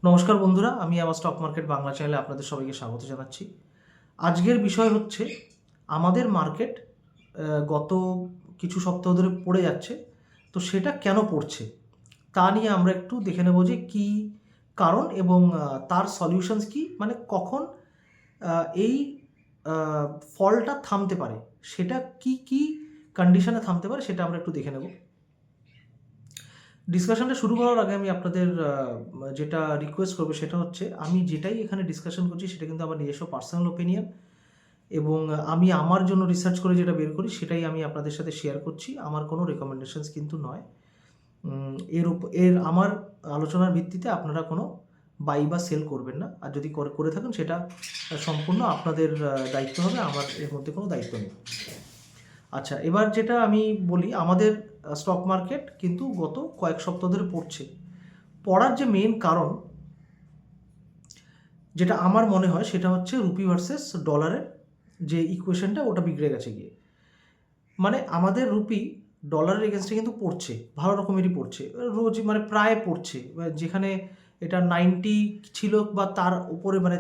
নমস্কার বন্ধুরা, আমি আমার স্টক মার্কেট বাংলা চ্যানেলে আপনাদের সবাইকে স্বাগত জানাচ্ছি। আজকের বিষয় হচ্ছে আমাদের মার্কেট গত কিছু সপ্তাহ ধরে পড়ে যাচ্ছে। তো সেটা কেন পড়ছে তা নিয়ে আমরা একটু দেখে নেব যে কী কারণ এবং তার সলিউশনস কী, মানে কখন এই ফলটা থামতে পারে, সেটা কি কি কন্ডিশনে থামতে পারে সেটা আমরা একটু দেখে নেব। ডিসকাশনটা শুরু করার আগে আমি আপনাদের যেটা রিকোয়েস্ট করবো সেটা হচ্ছে, আমি যেটাই এখানে ডিসকাশন করছি সেটা কিন্তু আমার নিজস্ব পার্সোনাল ওপিনিয়ন এবং আমি আমার জন্য রিসার্চ করে যেটা বের করি সেটাই আমি আপনাদের সাথে শেয়ার করছি। আমার কোনো রেকমেন্ডেশনস কিন্তু নয়। এর আমার আলোচনার ভিত্তিতে আপনারা কোনো বাই বা সেল করবেন না, আর যদি করে থাকেন সেটা সম্পূর্ণ আপনাদের দায়িত্ব হবে, আমার এর মধ্যে কোনো দায়িত্ব নেই। আচ্ছা, এবার যেটা আমি বলি, আমাদের স্টক মার্কেট কিন্তু গত কয়েক সপ্তাহ ধরে পড়ছে। পড়ার যে মেন কারণ যেটা আমার মনে হয় সেটা হচ্ছে রুপি ভার্সেস ডলারের যে ইকুয়েশনটা ওটা বিগড়ে গেছে গিয়ে। মানে আমাদের রুপি ডলারের এগেনস্টে কিন্তু পড়ছে, ভালো রকমেরই পড়ছে, রোজ মানে প্রায় পড়ছে। যেখানে এটা 90 ছিল বা তার উপরে, মানে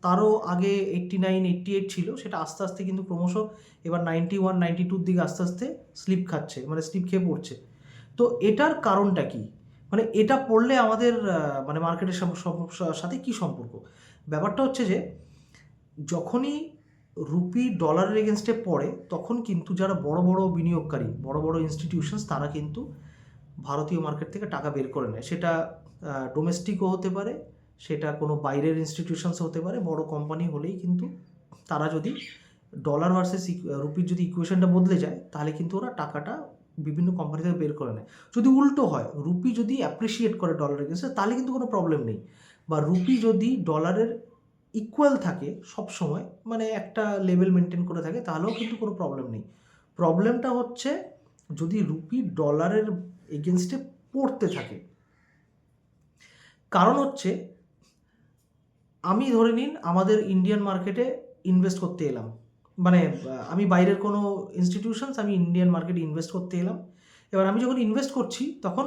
তারও আগে 89 88 ছিল, সেটা আস্তে আস্তে কিন্তু ক্রমশ এবার 91 92-র দিকে আস্তে আস্তে স্লিপ খাচ্ছে, মানে স্লিপ খেয়ে পড়ছে। তো এটার কারণটা কি? মানে এটা পড়লে আমাদের মানে মার্কেটের সাথে কি সম্পর্ক? ব্যাপারটা হচ্ছে যে যখনই রুপি ডলারের এগেনস্টে পড়ে তখন কিন্তু যারা বড় বড় বিনিয়োগকারী, বড় বড় ইনস্টিটিউশনস, তারা কিন্তু ভারতীয় মার্কেট থেকে টাকা বের করে নেয়। সেটা ডোমেস্টিকও হতে পারে, সেটা কোনো বাইরের ইনস্টিটিউশনস হতে পারে। বড় কোম্পানি হলেই কিন্তু তারা যদি ডলার ভার্সেস রুপির যদি ইকুয়েশনটা বদলে যায় তাহলে কিন্তু ওরা টাকাটা বিভিন্ন কোম্পানি থেকে বের করে নেয়। যদি উল্টো হয়, রুপি যদি অ্যাপ্রিসিয়েট করে ডলার এগেন্স্টে তাহলে কিন্তু কোনো প্রবলেম নেই, বা রুপি যদি ডলারের ইকুয়াল থাকে সব সময়, মানে একটা লেভেল মেনটেন করে থাকে, তাহলেও কিন্তু কোনো প্রবলেম নেই। প্রবলেমটা হচ্ছে যদি রুপি ডলারের এগেনস্টে পড়তে থাকে। কারণ হচ্ছে, আমি ধরে নিন আমাদের ইন্ডিয়ান মার্কেটে ইনভেস্ট করতে এলাম, মানে আমি বাইরের কোনো ইনস্টিটিউশনস, আমি ইন্ডিয়ান মার্কেটে ইনভেস্ট করতে এলাম। এবার আমি যখন ইনভেস্ট করছি তখন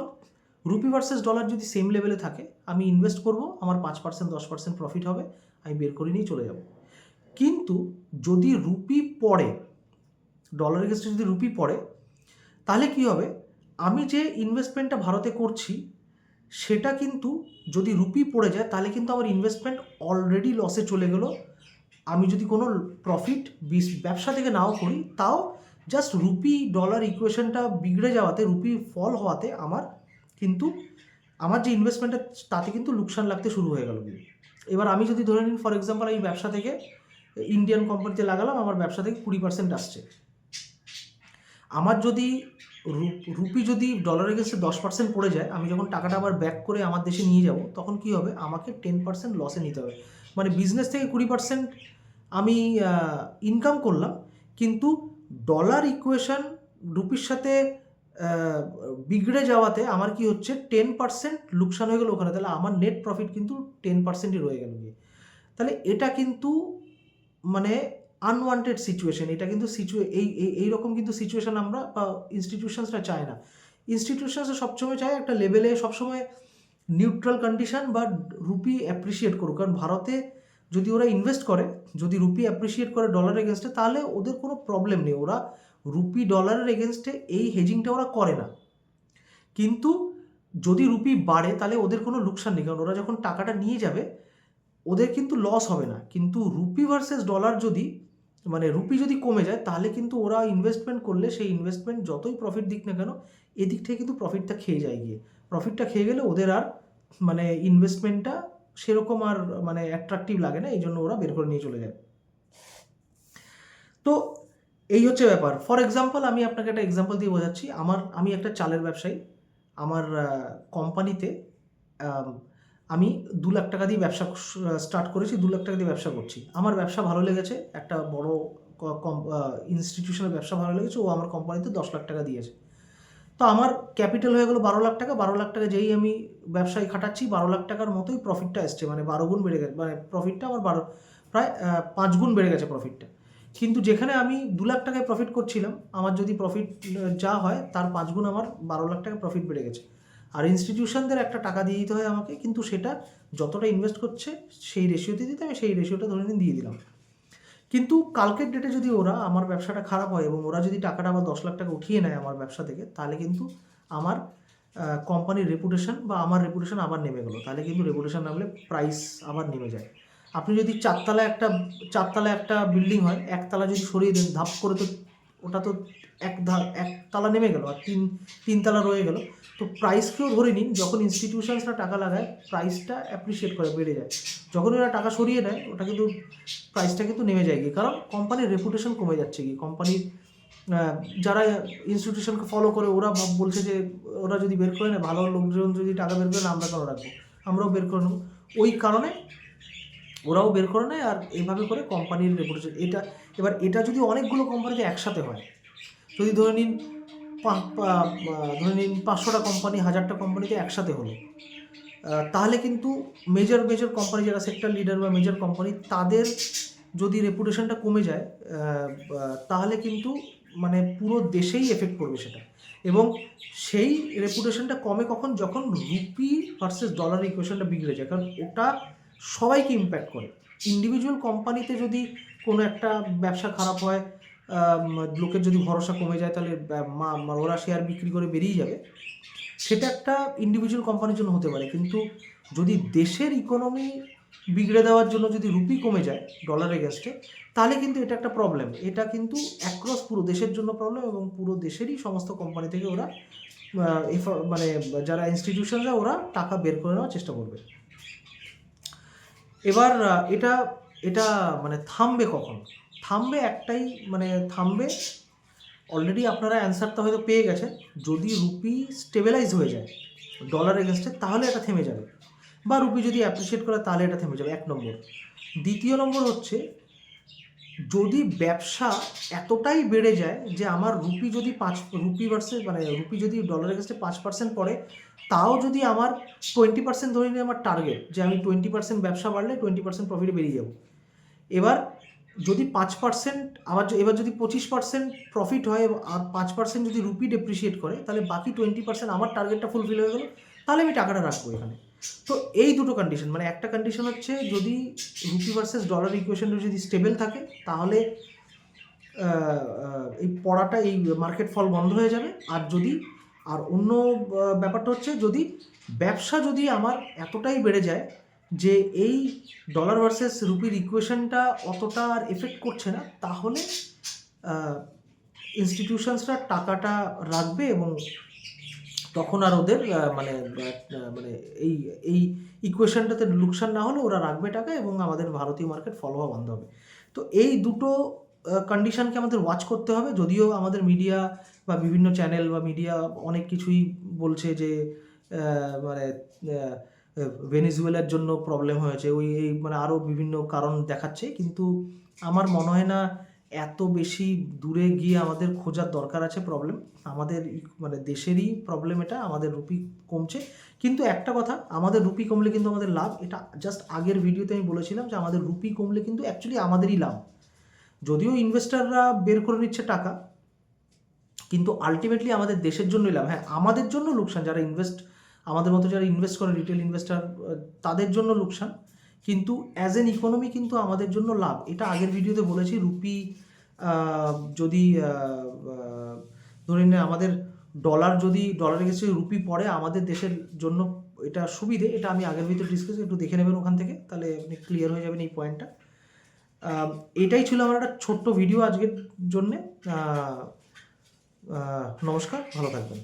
রুপি ভার্সেস ডলার যদি সেম লেভেলে থাকে, আমি ইনভেস্ট করব, আমার 5% 10% প্রফিট হবে, আমি বের করে নিয়ে চলে যাব। কিন্তু যদি রুপি পড়ে, ডলারের ক্ষেত্রে যদি রুপি পড়ে, তাহলে কি হবে? আমি যে ইনভেস্টমেন্টটা ভারতে করছি সেটা কিন্তু যদি রুপি পড়ে যায় তাহলে কিন্তু আমার ইনভেস্টমেন্ট অলরেডি লসে চলে গেল। আমি যদি কোনো প্রফিট ব্যবসা থেকে নাও করি, তাও জাস্ট রুপি ডলার ইকুয়েশনটা বিগড়ে যাওয়াতে, রুপি ফল হওয়াতে আমার কিন্তু আমার যে ইনভেস্টমেন্টটা তাতে কিন্তু লোকসান লাগতে শুরু হয়ে গেল। এবার আমি যদি ধরে নিন, ফর এক্সাম্পল, আমি ব্যবসা থেকে ইন্ডিয়ান কোম্পানিতে লাগালাম, আমার ব্যবসা থেকে 20% আসছে। আমার যদি রুপি যদি ডলার এগেন্সে 10% পড়ে যায়, আমি যখন টাকাটা আবার ব্যাক করে আমার দেশে নিয়ে যাব তখন কি হবে? আমাকে 10% লসে নিতে হবে। মানে বিজনেস থেকে 20% আমি ইনকাম করলাম, কিন্তু ডলার ইকুয়েশন রুপির সাথে বিগড়ে যাওয়াতে আমার কি হচ্ছে, 10% লোকসান হয়ে গেল ওখানে। তাহলে আমার নেট প্রফিট কিন্তু 10%ই রয়ে গেল গিয়ে। তাহলে এটা কিন্তু মানে আনওয়ান্টেড সিচুয়েশন। এটা কিন্তু এইরকম কিন্তু সিচুয়েশন আমরা বা ইনস্টিটিউশনসরা চায় না। ইনস্টিটিউশনসরা সবসময় চায় একটা লেভেলে সবসময় নিউট্রাল কন্ডিশন, বা রুপি অ্যাপ্রিসিয়েট করুক। কারণ ভারতে যদি ওরা ইনভেস্ট করে, যদি রুপি অ্যাপ্রিসিয়েট করে ডলার এগেনস্টে, তাহলে ওদের কোনো প্রবলেম নেই, ওরা রুপি ডলারের এগেনস্টে এই হেজিংটা ওরা করে না। কিন্তু যদি রুপি বাড়ে তাহলে ওদের কোনো লোকসান নেই, কারণ ওরা যখন টাকাটা নিয়ে যাবে ওদের কিন্তু লস হবে না। কিন্তু রুপি ভার্সেস ডলার যদি, মানে রুপি যদি কমে যায় তাহলে কিন্তু ওরা ইনভেস্টমেন্ট করলে সেই ইনভেস্টমেন্ট যতই প্রফিট দিক না কেন, এদিক থেকে কিন্তু প্রফিটটা খেয়ে যায় গিয়ে। প্রফিটটা খেয়ে গেলে ওদের আর মানে ইনভেস্টমেন্টটা সেরকম আর মানে অ্যাট্রাকটিভ লাগে না, এই জন্য ওরা বের করে নিয়ে চলে যায়। তো এই হচ্ছে ব্যাপার। ফর এক্সাম্পল, আমি আপনাকে একটা এক্সাম্পল দিয়ে বোঝাচ্ছি। আমি একটা চালের ব্যবসায়ী। আমার কোম্পানিতে আমি 2 লাখ টাকা দিয়ে ব্যবসা স্টার্ট করেছি, 2 লাখ টাকা দিয়ে ব্যবসা করছি। আমার ব্যবসা ভালো লেগেছে, একটা বড় ইনস্টিটিউশনের ব্যবসা ভালো লেগেছে, ও আমার কোম্পানিতে 10 লাখ টাকা দিয়েছে। তো আমার ক্যাপিটাল হয়ে গেলো 12 লাখ টাকা। 12 লাখ টাকা যেই আমি ব্যবসায় খাটাচ্ছি, 12 লাখ টাকার মতোই প্রফিটটা এসছে, মানে 12 গুণ বেড়ে গেছে, মানে প্রফিটটা আমার প্রায় 5 গুণ বেড়ে গেছে প্রফিটটা। কিন্তু যেখানে আমি 2 লাখ টাকায় প্রফিট করছিলাম, আমার যদি প্রফিট যা হয় তার 5 গুণ আমার 12 লাখ টাকা প্রফিট বেড়ে গেছে। আর ইনস্টিটিউশনদের একটা টাকা দিয়ে দিতে হয় আমাকে, কিন্তু সেটা যতটা ইনভেস্ট করছে সেই রেশিওতে দিতে আমি সেই রেশিওটা ধরে নিন দিয়ে দিলাম। কিন্তু কালকের ডেটে যদি ওরা আমার ব্যবসাটা খারাপ হয় এবং ওরা যদি টাকাটা আবার 10 লাখ টাকা উঠিয়ে নেয় আমার ব্যবসা থেকে, তাহলে কিন্তু আমার কোম্পানির রেপুটেশন বা আমার রেপুটেশন আবার নেমে গেলো। তাহলে কিন্তু রেপুটেশন নামলে প্রাইস আবার নেমে যায়। আপনি যদি চারতলা একটা বিল্ডিং হয়, একতলা যদি সরিয়ে দেন ধাপ করে, তো ওটা তো একতলা নেমে গেল আর তিনতলা রয়ে গেল। তো প্রাইসকেও ধরে নিন, যখন ইনস্টিটিউশনসরা টাকা লাগায় প্রাইসটা অ্যাপ্রিসিয়েট করে, বেড়ে যায়। যখন ওরা টাকা সরিয়ে নেয় ওটা কিন্তু প্রাইসটা কিন্তু নেমে যায় গিয়ে, কারণ কোম্পানির রেপুটেশন কমে যাচ্ছে গিয়ে। কোম্পানির যারা ইনস্টিটিউশনকে ফলো করে ওরা বলছে যে ওরা যদি বের করে নেয়, ভালো লোকজন যদি টাকা বের করে না, আমরা কেন রাখবো, আমরাও বের করে নেবো। ওই কারণে ওরাও বের করে নেয়, আর এইভাবে করে কোম্পানির রেপুটেশন এটা যদি অনেকগুলো কোম্পানিতে একসাথে হয়, যদি ধরে নিন 500টা কোম্পানি 1000টা কোম্পানিতে একসাথে হলো, তাহলে কিন্তু মেজর কোম্পানি যারা সেক্টর লিডার বা মেজর কোম্পানি, তাদের যদি রেপুটেশনটা কমে যায়, তাহলে কিন্তু মানে পুরো দেশেই এফেক্ট করবে সেটা। এবং সেই রেপুটেশনটা কমে কখন, যখন রুপি ভার্সেস ডলার ইকুয়েশনটা বিগড়ে যায়, কারণ ওটা সবাইকে ইম্প্যাক্ট করে। ইন্ডিভিজুয়াল কোম্পানিতে যদি কোনো একটা ব্যবসা খারাপ হয়, লোকের যদি ভরসা কমে যায়, তাহলে ওরা শেয়ার বিক্রি করে বেরিয়ে যাবে, সেটা একটা ইন্ডিভিজুয়াল কোম্পানির জন্য হতে পারে। কিন্তু যদি দেশের ইকোনমি বিগড়ে দেওয়ার জন্য যদি রুপি কমে যায় ডলার এগেনস্টে, তাহলে কিন্তু এটা একটা প্রবলেম। এটা কিন্তু অ্যাক্রস পুরো দেশের জন্য প্রবলেম, এবং পুরো দেশেরই সমস্ত কোম্পানি থেকে ওরা মানে যারা ইনস্টিটিউশনরা ওরা টাকা বের করে নেওয়ার চেষ্টা করবে। এবার এটা মানে থামবে কখন? থামবে একটাই, মানে থামবে, অলরেডি আপনারা অ্যান্সারটা হয়তো পেয়ে গেছেন, যদি রুপি স্টেবিলাইজ হয়ে যায় ডলার এগেনস্টে, তাহলে এটা থেমে যাবে, বা রুপি যদি অ্যাপ্রিসিয়েট করে তাহলে এটা থেমে যাবে, 1 নম্বর। দ্বিতীয় নম্বর হচ্ছে, যদি ব্যবসা এতটাই বেড়ে যায় যে আমার রুপি ভার্সেস মানে রুপি যদি ডলার এগেনস্টে 5% পড়ে, তাও যদি আমার 20% ধরে নিয়ে আমার টার্গেট, যে আমি 20% ব্যবসা বাড়লে 20% প্রফিটে বেরিয়ে যাব। এবার যদি 5% এবার যদি 25% প্রফিট হয় আর 5% যদি রুপি ডেপ্রিসিয়েট করে, তাহলে বাকি 20% আমার টার্গেটটা ফুলফিল হয়ে গেল, তাহলে আমি টাকাটা রাখবো এখানে। তো এই দুটো কন্ডিশন, মানে একটা কন্ডিশন হচ্ছে যদি রুপি ভার্সেস ডলার ইকুয়েশনটা যদি স্টেবল থাকে, তাহলে এই পড়াটা, এই মার্কেট ফল বন্ধ হয়ে যাবে। আর অন্য ব্যাপারটা হচ্ছে, যদি ব্যবসা যদি আমার এতটাই বেড়ে যায় যে এই ডলার ভার্সেস রুপির ইকুয়েশনটা অতটা আর এফেক্ট করছে না, তাহলে ইনস্টিটিউশনসরা টাকাটা রাখবে, এবং তখন আর ওদের মানে এই ইকুয়েশনটাতে লোকসান না হলে ওরা রাখবে টাকা, এবং আমাদের ভারতীয় মার্কেট ফলো হওয়া বন্ধ হবে। তো এই দুটো কন্ডিশনকে আমাদের ওয়াচ করতে হবে। যদিও আমাদের মিডিয়া বা বিভিন্ন চ্যানেল বা মিডিয়া অনেক কিছুই বলছে যে মানে ভেনেজুয়েলার জন্য প্রবলেম হয়েছে, এই মানে আরও বিভিন্ন কারণ দেখাচ্ছে, কিন্তু আমার মনে হয় না এত বেশি দূরে গিয়ে আমাদের খোঁজার দরকার আছে প্রবলেম। আমাদের মানে দেশেরই প্রবলেম এটা, আমাদের রুপি কমছে। কিন্তু একটা কথা, আমাদের রুপি কমলে কিন্তু আমাদের লাভ, এটা জাস্ট আগের ভিডিওতে আমি বলেছিলাম যে আমাদের রুপি কমলে কিন্তু অ্যাকচুয়ালি আমাদেরই লাভ। যদিও ইনভেস্টাররা বের করে নিচ্ছে টাকা, কিন্তু আলটিমেটলি আমাদের দেশের জন্যই লাভ। হ্যাঁ, আমাদের জন্য লোকসান, যারা আমাদের মতো যারা ইনভেস্ট করে, রিটেল ইনভেস্টার, তাদের জন্য লোকসান, কিন্তু অ্যাজ এন ইকোনমি কিন্তু আমাদের জন্য লাভ। এটা আগের ভিডিওতে বলেছি। রুপি যদি ধরে নিন আমাদের ডলারের কাছে রুপি পড়ে, আমাদের দেশের জন্য এটা সুবিধে। এটা আমি আগের ভিডিওতে ডিসকাস, একটু দেখে নেবেন ওখান থেকে, তাহলে আপনি ক্লিয়ার হয়ে যাবেন এই পয়েন্টটা। এটাই ছিল আমার একটা ছোট্ট ভিডিও আজকের জন্যে। নমস্কার, ভালো থাকবেন।